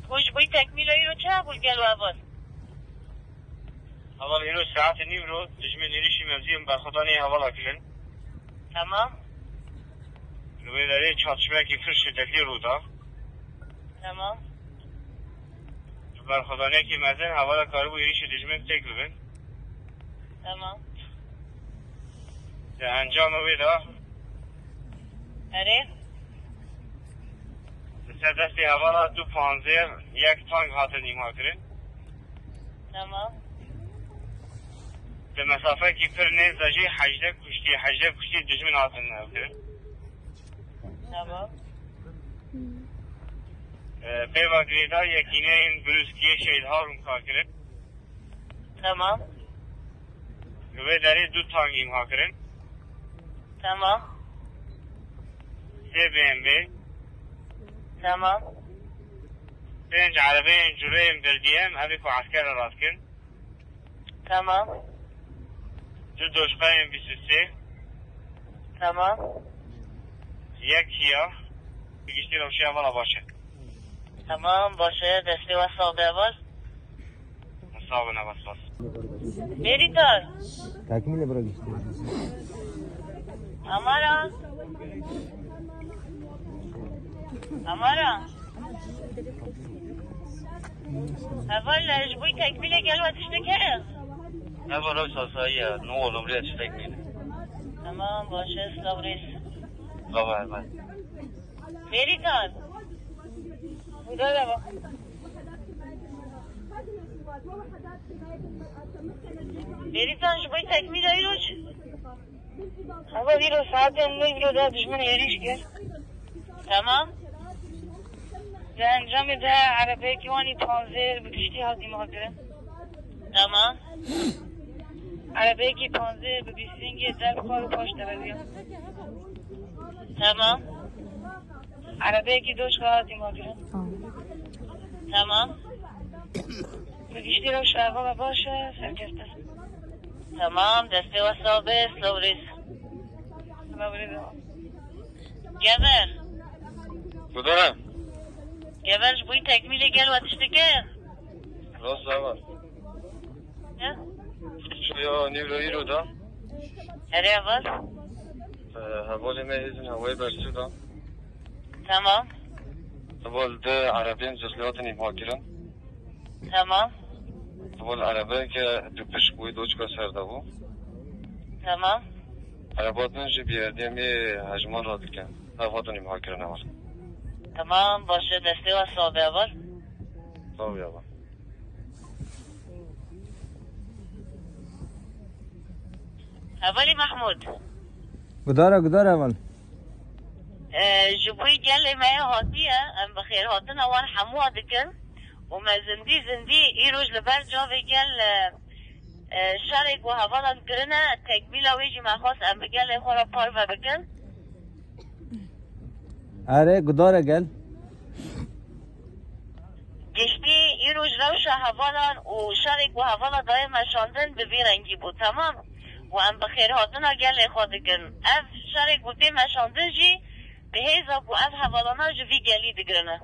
وش بوی تکمیل ایرو چه بول گلو اول اول ایرو ساعت نیم رو دجمه نیریشی مزیم برخطانی حوالا کلن تمام نوی داره چاتشمه که کر شدتی رو دا تمام برخطانی که مزین حوالا کاربو ایریشی دجمه تک ببین تمام ده انجام نوی دا اره سر دستی حوالا 2.15 یک تانک حاطر نیمها کرن تمام به مسافه که پر نیز داجی 18 کشتی دجمه حاطر نیمها کرن تمام به وقتیدا یکینه این بروسکیه شهیدها رو مکار کرن تمام نوی داره 2 تانک نیمها کرن تمام 3 BMW تمام 5 عربه جوریم بردیم همی که عسکر راست کن تمام 2 دوشقه 23 تمام یک کیا بگیشتی روشی اولا باشه تمام باشه دستی و صابه اول مصاب نبست باست بری تار تکمیل برای گشتی امارا اول اجبوی تکمیل گل و تشتکه اول روی ساساییه نو علوم ریت شتک مینه تمام باشه سلام ریس بابا احمد بری تار بودا دبا بری تار اجبوی تکمیل ایروش اول ایرو ساعت ایرو دا دشمن ایریش کرد تمام ده انجام ده عربه کیوانی 15 بکشتی هاتی مهاجره تمام عربه کی 15 بکشتینگی در کارو پاشت بگیم تمام عربه کی دوش هاتی مهاجره تمام بکشتی رو شعبا باشه سرکسته تمام دسته و صابه سلوریس گبر کدومه؟ گبرش بوی تکمیل گل و تشتکه راست اول شویا نیروی رو دا اره اول حوالی مهیزن هوای برسو دا تمام اول ده عربین جسلیات نیمها کرن تمام اول عربه که دو پشت بوی دوچکا سرده بو تمام عربات منجی بیردیم هجمان را دکن حوات نیمها کرن اول تمام باشه دسته و صابه اول صابی اول اولی محمود گداره اول جبوی گل مای هاتیه ام بخیر هاتن اوان حموه دکن و ما زندی ایروز لبر جاوه گل شرک و حوالا کرنه تکمیل ویجی مخواست ام بگل خورا پار و بکن اره گداره گل گشتی ایروز روش حوالا و شرک و حوالا دای مشاندن به بیرنگی بود تمام و ام بخیر هاتن گل خود کن اف شرک و تی مشاندن جی به هیزا و اف حوالانا جوی گلی دگرنه